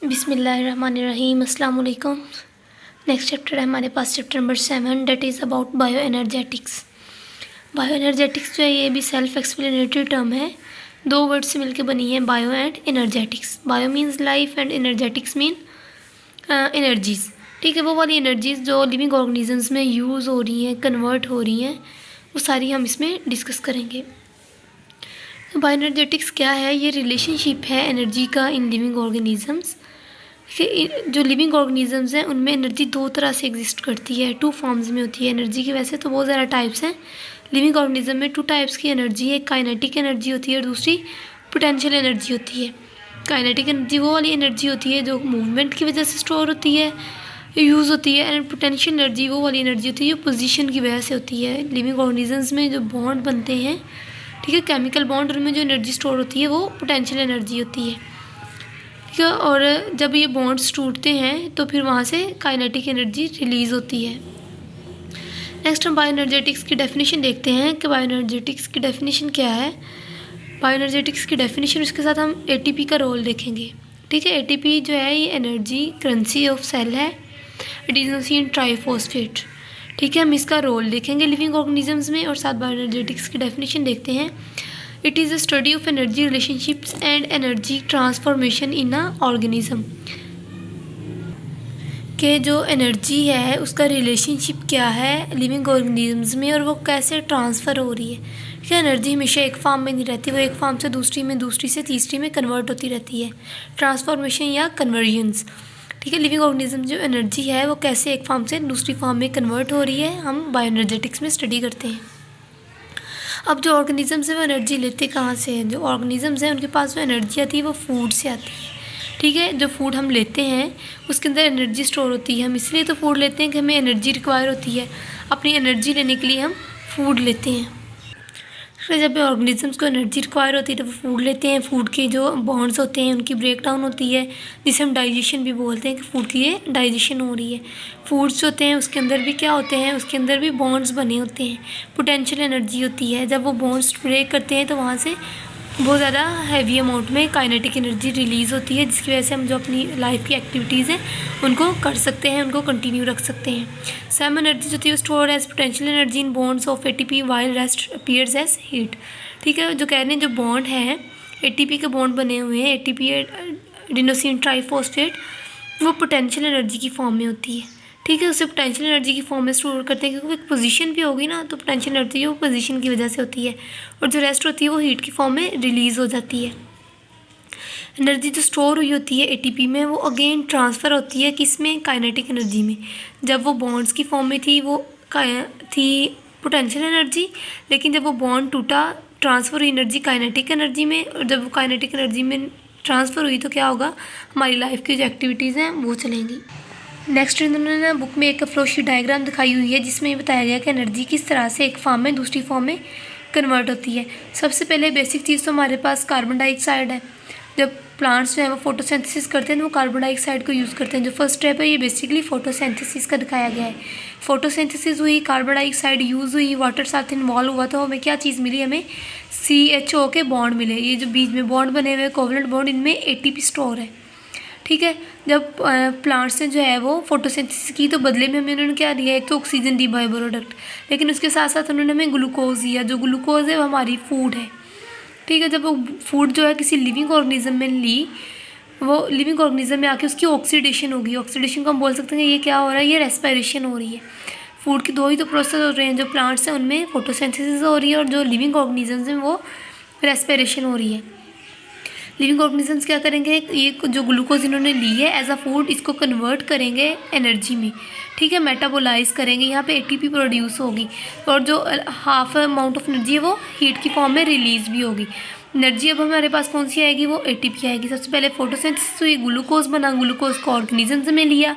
बिस्मिल्लाहिर्रहमानिर्रहीम, अस्सलाम वालेकुम। नेक्स्ट चैप्टर है हमारे पास chapter number 7, that is about bioenergetics. Bioenergetics जो है ये भी सेल्फ एक्सप्लेनेटरी टर्म है, दो वर्ड से मिलकर बनी है, bio and energetics. Bio means life and energetics mean energies. ठीक है, वो वाली एनर्जीज़ जो लिविंग ऑर्गेनिजम्स में यूज़ हो रही हैं, कन्वर्ट हो रही हैं, वो सारी हम इसमें डिस्कस करेंगे। तो बायो एनर्जेटिक्स क्या है? ये रिलेशनशिप है एनर्जी का इन लिविंग ऑर्गेनिजम्स। जो लिविंग ऑर्गेनिजम्स हैं उनमें एनर्जी दो तरह से एग्जिस्ट करती है, टू फॉर्म्स में होती है एनर्जी की। वैसे तो बहुत ज़्यादा टाइप्स हैं लिविंग ऑर्गेनिज्म में, टू टाइप्स की एनर्जी है, काइनेटिक एनर्जी होती है और दूसरी पोटेंशियल एनर्जी होती है। काइनेटिक एनर्जी वो वाली एनर्जी होती है जो मूवमेंट की वजह से स्टोर होती है, यूज़ होती है, एंड पोटेंशियल एनर्जी वो वाली एनर्जी होती है जो पोजीशन की वजह से होती है। लिविंग ऑर्गेनिजम्स में जो बॉन्ड बनते हैं, ठीक है, केमिकल बॉन्ड, उनमें जो एनर्जी स्टोर होती है वो पोटेंशियल एनर्जी होती है। ठीक है, और जब ये बॉन्ड्स टूटते हैं तो फिर वहाँ से काइनेटिक एनर्जी रिलीज़ होती है। नेक्स्ट हम बायो एनर्जेटिक्स की डेफिनेशन देखते हैं कि बायो एनर्जेटिक्स की डेफिनेशन क्या है। बायो एनर्जेटिक्स की डेफिनेशन, उसके साथ हम एटीपी का रोल देखेंगे। ठीक है, एटीपी जो है ये एनर्जी करेंसी ऑफ सेल है, एडिनोसिन ट्राइफॉस्फेट। ठीक है, हम इसका रोल देखेंगे लिविंग ऑर्गेनिजम्स में, और साथ बायो एनर्जेटिक्स की डेफिनेशन देखते हैं। It is a study of energy relationships and energy transformation in a organism. कि जो एनर्जी है उसका रिलेशनशिप क्या है लिविंग ऑर्गेनिजम्स में और वो कैसे ट्रांसफ़र हो रही है। ठीक है, एनर्जी हमेशा एक फॉर्म में नहीं रहती, वो एक फॉर्म से दूसरी में, दूसरी से तीसरी में कन्वर्ट होती रहती है, ट्रांसफॉर्मेशन या कन्वर्जन्स। ठीक है, लिविंग ऑर्गेनिज्म जो एनर्जी है वो कैसे एक फॉर्म से दूसरी फॉर्म में कन्वर्ट हो रही है, हम बायो एनर्जेटिक्स में स्टडी करते हैं। अब जो ऑर्गेनिजम्स है वो एनर्जी लेते कहाँ से हैं? जो ऑर्गेनिजम्स हैं उनके पास जो एनर्जी आती है वो फूड से आती है। ठीक है, जो फूड हम लेते हैं उसके अंदर एनर्जी स्टोर होती है। हम इसलिए तो फूड लेते हैं कि हमें एनर्जी रिक्वायर होती है, अपनी एनर्जी लेने के लिए हम फूड लेते हैं। फिर जब ऑर्गेनिजम्स को एनर्जी रिक्वायर होती है तो वो फूड लेते हैं। फूड के जो बॉन्ड्स होते हैं उनकी ब्रेक डाउन होती है, जिसे हम डाइजेशन भी बोलते हैं कि फूड की ये डाइजेशन हो रही है। फूड्स होते हैं उसके अंदर भी क्या होते हैं, उसके अंदर भी बॉन्ड्स बने होते हैं, पोटेंशियल एनर्जी होती है। जब वो बॉन्ड्स ब्रेक करते हैं तो वहाँ से बहुत ज़्यादा हैवी अमाउंट में काइनेटिक एनर्जी रिलीज़ होती है, जिसकी वजह से हम जो अपनी लाइफ की एक्टिविटीज़ हैं उनको कर सकते हैं, उनको कंटिन्यू रख सकते हैं। सम एनर्जी जो होती है store as potential energy in bonds of ATP while rest appears as heat. ठीक है, जो कह रहे हैं जो बॉन्ड हैं एटीपी के बॉन्ड बने हुए हैं, एटीपी एडिनोसिन ट्राइफॉस्फेट, वो पोटेंशियल एनर्जी की फॉर्म में होती है। ठीक है, उसे पोटेंशियल एनर्जी की फॉर्म में स्टोर करते हैं, क्योंकि एक पोजीशन भी होगी ना तो पोटेंशियल एनर्जी वो पोजीशन की वजह से होती है, और जो रेस्ट होती है वो हीट की फॉर्म में रिलीज़ हो जाती है। एनर्जी जो स्टोर हुई होती है एटीपी में वो अगेन ट्रांसफ़र होती है किसमें? काइनेटिक एनर्जी में। जब वो बॉन्ड्स की फॉर्म में थी वो थी पोटेंशियल एनर्जी, लेकिन जब वो बॉन्ड टूटा ट्रांसफ़र हुई एनर्जी काइनेटिक एनर्जी में, और जब वो काइनेटिक एनर्जी में ट्रांसफ़र हुई तो क्या होगा, हमारी लाइफ की जो एक्टिविटीज़ हैं वो चलेंगी। नेक्स्ट इन्होंने ना बुक में एक फ्लो शीट डायग्राम दिखाई हुई है जिसमें ये बताया गया कि एनर्जी किस तरह से एक फॉर्म में दूसरी फॉर्म में कन्वर्ट होती है। सबसे पहले बेसिक चीज़ तो हमारे पास कार्बन डाइऑक्साइड है। जब प्लांट्स जो है वो फोटोसिंथेसिस करते हैं तो वो कार्बन डाइऑक्साइड को यूज़ करते हैं। जो फर्स्ट स्टेप है ये बेसिकली फोटोसिंथेसिस का दिखाया गया है। फोटोसिंथेसिस हुई, कार्बन डाइऑक्साइड यूज़ हुई, वाटर साथ इन्वॉल्व हुआ, तो हमें क्या चीज़ मिली? हमें CHO के बॉन्ड मिले। ये जो बीच में बॉन्ड बने हुए कोवलेंट बॉन्ड, इनमें ATP स्टोर है। ठीक है, जब प्लांट्स ने जो है वो फोटोसिंथेसिस की तो बदले में हमें उन्होंने क्या दिया? एक तो ऑक्सीजन दी बाय प्रोडक्ट, लेकिन उसके साथ साथ उन्होंने हमें ग्लूकोज दिया। जो ग्लूकोज है वो हमारी फूड है। ठीक है, जब वो फूड जो है किसी लिविंग ऑर्गेनिज्म में ली, वो लिविंग ऑर्गेनिज्म में आके उसकी ऑक्सीडेशन होगी। ऑक्सीडेशन को हम बोल सकते हैं कि ये क्या हो रहा है, ये रेस्पिरेशन हो रही है। फूड की दो ही तो प्रोसेस हो रहे हैं, जो प्लांट्स हैं उनमें फोटोसिंथेसिस हो रही है और जो लिविंग ऑर्गेनिजम्स हैं वो रेस्पिरेशन हो रही है। लिविंग ऑर्गेनिजम्स क्या करेंगे, ये जो ग्लूकोज इन्होंने ली है एज अ फूड, इसको कन्वर्ट करेंगे एनर्जी में। ठीक है, मेटाबोलाइज करेंगे, यहाँ पे ATP प्रोड्यूस होगी, और जो हाफ अमाउंट ऑफ एनर्जी है वो हीट की फॉर्म में रिलीज़ भी होगी। एनर्जी अब हमारे पास कौन सी आएगी? वो ATP आएगी। सबसे पहले फोटोसिंथेसिस हुई, ग्लूकोज बना, ग्लूकोज को ऑर्गेनिजम्स में लिया,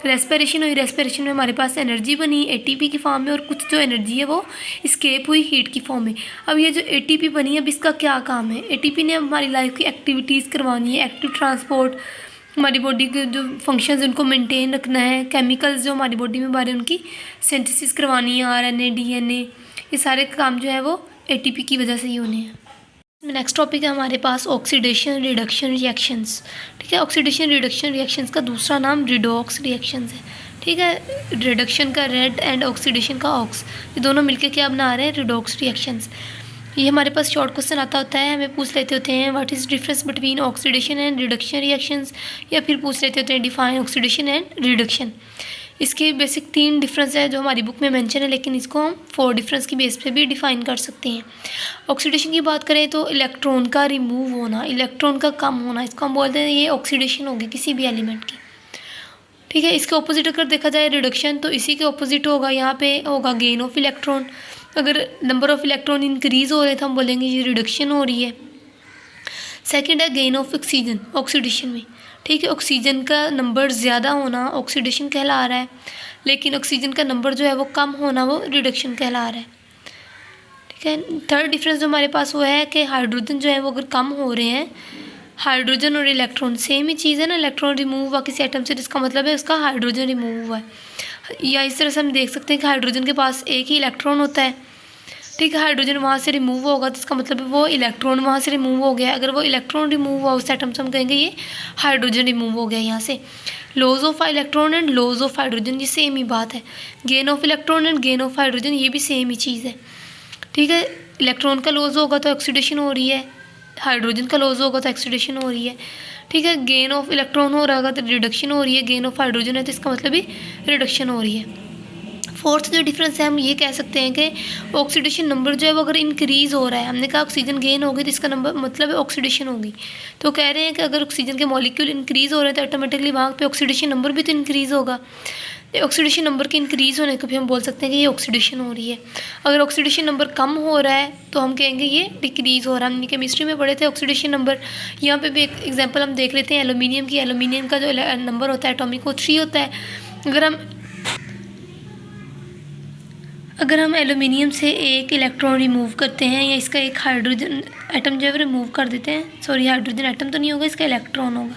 रेस्पिरेशन हुई, रेस्पिरेशन में हमारे पास एनर्जी बनी ATP की फॉर्म में, और कुछ जो एनर्जी है वो स्केप हुई हीट की फॉर्म में। अब ये जो ATP बनी है अब इसका क्या काम है? ATP ने हमारी लाइफ की एक्टिविटीज़ करवानी है, एक्टिव ट्रांसपोर्ट, हमारी बॉडी के जो फंक्शंस उनको मेंटेन रखना है, केमिकल्स जो हमारी बॉडी में बारे उनकी सिंथेसिस करवानी है, RNA DNA, ये सारे काम जो है वो ATP की वजह से ही होने हैं। नेक्स्ट टॉपिक है हमारे पास ऑक्सीडेशन रिडक्शन रिएक्शंस। ठीक है, ऑक्सीडेशन रिडक्शन रिएक्शंस का दूसरा नाम रिडॉक्स रिएक्शंस है। ठीक है, रिडक्शन का रेड एंड ऑक्सीडेशन का ऑक्स, ये दोनों मिलके क्या बना रहे हैं, रिडॉक्स रिएक्शंस। ये हमारे पास शॉर्ट क्वेश्चन आता होता है, हमें पूछ लेते होते हैं what is difference between oxidation and reduction reactions, या फिर पूछ लेते होते हैं डिफाइन ऑक्सीडेशन एंड रिडक्शन। इसके बेसिक 3 डिफरेंस है जो हमारी बुक में मेंशन है, लेकिन इसको हम 4 डिफरेंस की बेस पे भी डिफाइन कर सकते हैं। ऑक्सीडेशन की बात करें तो इलेक्ट्रॉन का रिमूव होना, इलेक्ट्रॉन का कम होना, इसको हम बोलते हैं ये ऑक्सीडेशन होगी किसी भी एलिमेंट की। ठीक है, इसके ऑपोजिट अगर देखा जाए रिडक्शन, तो इसी के ऑपोजिट होगा, यहाँ पे होगा गेन ऑफ इलेक्ट्रॉन। अगर नंबर ऑफ इलेक्ट्रॉन इंक्रीज़ हो रहे तो हम बोलेंगे ये रिडक्शन हो रही है। सेकेंड है गेन ऑफ ऑक्सीजन ऑक्सीडेशन में। ठीक है, ऑक्सीजन का नंबर ज़्यादा होना ऑक्सीडेशन कहला रहा है, लेकिन ऑक्सीजन का नंबर जो है वो कम होना वो रिडक्शन कहला रहा है। ठीक है, थर्ड डिफरेंस जो हमारे पास वो है कि हाइड्रोजन जो है वो अगर कम हो रहे हैं, हाइड्रोजन और इलेक्ट्रॉन सेम ही चीज़ है ना, इलेक्ट्रॉन रिमूव हुआ किसी एटम से, जिसका मतलब है उसका हाइड्रोजन रिमूव हुआ है। या इस तरह से हम देख सकते हैं कि हाइड्रोजन के पास एक ही इलेक्ट्रॉन होता है। ठीक है, हाइड्रोजन वहाँ से रिमूव होगा तो इसका मतलब है वो इलेक्ट्रॉन वहाँ से रिमूव हो गया। अगर वो इलेक्ट्रॉन रिमूव हुआ उस एटम से, हम कहेंगे ये हाइड्रोजन रिमूव हो गया यहाँ से। Loss of electron and loss of hydrogen, ये सेम ही बात है। Gain of electron and gain of hydrogen, ये भी सेम ही चीज़ है। ठीक है, इलेक्ट्रॉन का लॉज होगा तो ऑक्सीडेशन हो रही है, हाइड्रोजन का लॉज होगा तो ऑक्सीडेशन हो रही है। ठीक है, गेन ऑफ इलेक्ट्रॉन हो रहा होगा तो रिडक्शन हो रही है, गेन ऑफ हाइड्रोजन है तो इसका मतलब भी रिडक्शन हो रही है। फोर्थ जो डिफरेंस है, हम ये कह सकते हैं कि ऑक्सीडेशन नंबर जो है वो अगर इंक्रीज़ हो रहा है, हमने कहा ऑक्सीजन गेन होगी तो इसका नंबर मतलब है ऑक्सीडेशन होगी, तो कह रहे हैं कि अगर ऑक्सीजन के मॉलिक्यूल इंक्रीज़ हो रहे हैं तो ऑटोमेटिकली वहाँ पे ऑक्सीडेशन नंबर भी तो इंक्रीज़ होगा। ऑक्सीडेशन नंबर के इंक्रीज़ होने को भी हम बोल सकते हैं कि ये ऑक्सीडेशन हो रही है। अगर ऑक्सीडेशन नंबर कम हो रहा है तो हम कहेंगे ये डिक्रीज़ हो रहा है। हमने केमिस्ट्री में पढ़े थे ऑक्सीडेशन नंबर, यहाँ पे भी एक एग्जांपल हम देख लेते हैं एल्यूमिनियम की। एल्यूमिनियम का जो नंबर होता है एटॉमिक वो 3 होता है। अगर हम एल्यूमिनियम से एक इलेक्ट्रॉन रिमूव करते हैं या इसका एक हाइड्रोजन एटम जो है रिमूव कर देते हैं, सॉरी हाइड्रोजन एटम तो नहीं होगा, इसका इलेक्ट्रॉन होगा।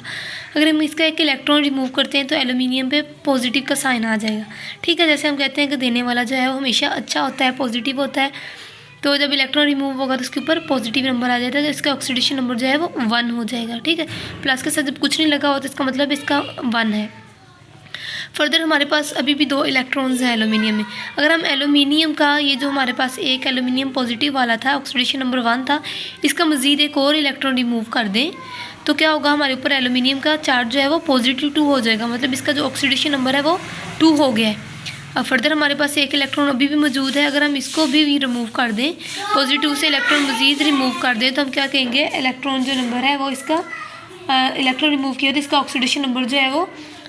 अगर हम इसका एक इलेक्ट्रॉन रिमूव करते हैं तो एल्यूमिनियम पे पॉजिटिव का साइन आ जाएगा। ठीक है, जैसे हम कहते हैं कि देने वाला जो है वो हमेशा अच्छा होता है, पॉजिटिव होता है, तो जब इलेक्ट्रॉन रिमूव होगा तो उसके ऊपर पॉजिटिव नंबर आ जाता है, तो इसका ऑक्सीडेशन नंबर जो है वो 1 हो जाएगा। ठीक है, प्लस के साथ जब कुछ नहीं लगा हो तो इसका मतलब इसका 1 है। फर्दर हमारे पास अभी भी 2 इलेक्ट्रॉन्स हैं एल्यूमिनियम में। अगर हम एल्यूमिनियम का ये जो हमारे पास एक एल्यूमिनियम पॉजिटिव वाला था, ऑक्सीडेशन नंबर 1 था, इसका मज़ीद एक और इलेक्ट्रॉन रिमूव कर दें तो क्या होगा, हमारे ऊपर एल्यूमिनियम का चार्ज जो है वो +2 हो जाएगा, मतलब इसका जो ऑक्सीडेशन नंबर है वो 2 हो गया है। अब फर्दर हमारे पास एक इलेक्ट्रॉन अभी भी मौजूद है, अगर हम इसको भी रिमूव कर दें, +2 से इलेक्ट्रॉन मज़ीद रिमूव कर दें तो हम क्या कहेंगे, इलेक्ट्रॉन जो नंबर है वो इसका इलेक्ट्रॉन रिमूव किया तो इसका ऑक्सीडेशन नंबर जो है वो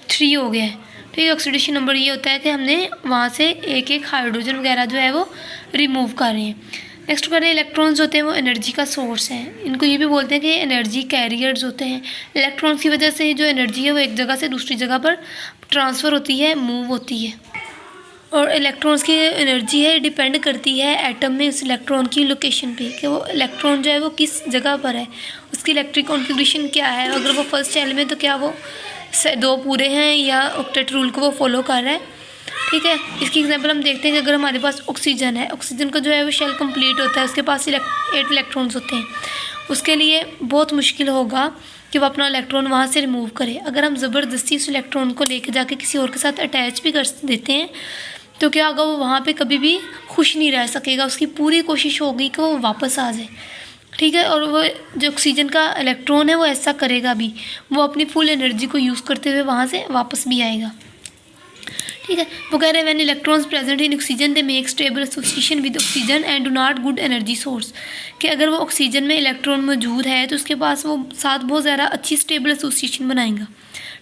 3 हो गया है। ठीक है, ऑक्सीडेशन नंबर ये होता है कि हमने वहाँ से एक एक हाइड्रोजन वगैरह जो है वो रिमूव कर रहे हैं। नेक्स्ट कर रहे हैं इलेक्ट्रॉन्स होते हैं वो एनर्जी का सोर्स है। इनको ये भी बोलते हैं कि एनर्जी कैरियर्स होते हैं। इलेक्ट्रॉन्स की वजह से जो एनर्जी है वो एक जगह से दूसरी जगह पर ट्रांसफ़र होती है, मूव होती है। और इलेक्ट्रॉन्स की एनर्जी है डिपेंड करती है एटम में उस इलेक्ट्रॉन की लोकेशन पे, कि वो इलेक्ट्रॉन जो है वो किस जगह पर है, उसकी इलेक्ट्रिक कॉन्फ़िगरेशन क्या है। अगर वो फर्स्ट शेल में तो क्या वो 2 पूरे हैं या ऑक्टेट रूल को वो फॉलो कर रहा है। ठीक है, इसकी एग्जांपल हम देखते हैं कि अगर हमारे पास ऑक्सीजन है, ऑक्सीजन का जो है वो शेल कंप्लीट होता है, उसके पास 8 इलेक्ट्रॉन्स होते हैं, उसके लिए बहुत मुश्किल होगा कि वो अपना इलेक्ट्रॉन वहाँ से रिमूव करे। अगर हम ज़बरदस्ती उस इलेक्ट्रॉन को लेके जाके किसी और के साथ अटैच भी कर देते हैं तो क्या होगा, वो वहाँ पे कभी भी खुश नहीं रह सकेगा, उसकी पूरी कोशिश होगी कि वो वापस आ जाए। ठीक है, और वो जो ऑक्सीजन का इलेक्ट्रॉन है वो ऐसा करेगा भी, वो अपनी फुल एनर्जी को यूज़ करते हुए वहाँ से वापस भी आएगा। ठीक है, वो कह रहे हैं when electrons present in oxygen they make stable association with oxygen and do not good energy source, कि अगर वो ऑक्सीजन में इलेक्ट्रॉन मौजूद है तो उसके पास वो साथ बहुत ज़्यादा अच्छी स्टेबल एसोसिएशन बनाएगा।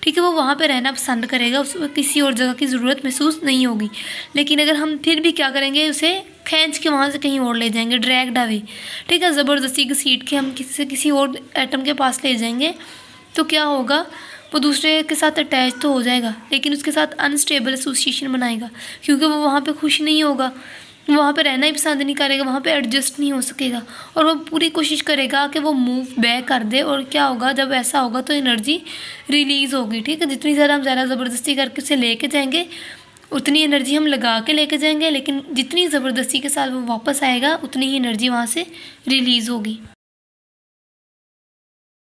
ठीक है, वो वहाँ पे रहना पसंद करेगा, उसको किसी और जगह की ज़रूरत महसूस नहीं होगी। लेकिन अगर हम फिर भी क्या करेंगे, उसे खींच के वहाँ से कहीं और ले जाएंगे, ड्रैग अवे। ठीक है, ज़बरदस्ती घसीट के हम किसी और एटम के पास ले जाएंगे तो क्या होगा, वो दूसरे के साथ अटैच तो हो जाएगा लेकिन उसके साथ अनस्टेबल एसोसिएशन बनाएगा, क्योंकि वो वहाँ पे खुश नहीं होगा, वहाँ पे रहना ही पसंद नहीं करेगा, वहाँ पे एडजस्ट नहीं हो सकेगा और वो पूरी कोशिश करेगा कि वो मूव बैक कर दे। और क्या होगा, जब ऐसा होगा तो एनर्जी रिलीज़ होगी। ठीक है, जितनी ज़्यादा हम ज़बरदस्ती करके उसे लेके जाएंगे उतनी एनर्जी हम लगा के लेके जाएंगे, लेकिन जितनी ज़बरदस्ती के साथ वो वापस आएगा उतनी ही एनर्जी वहाँ से रिलीज़ होगी।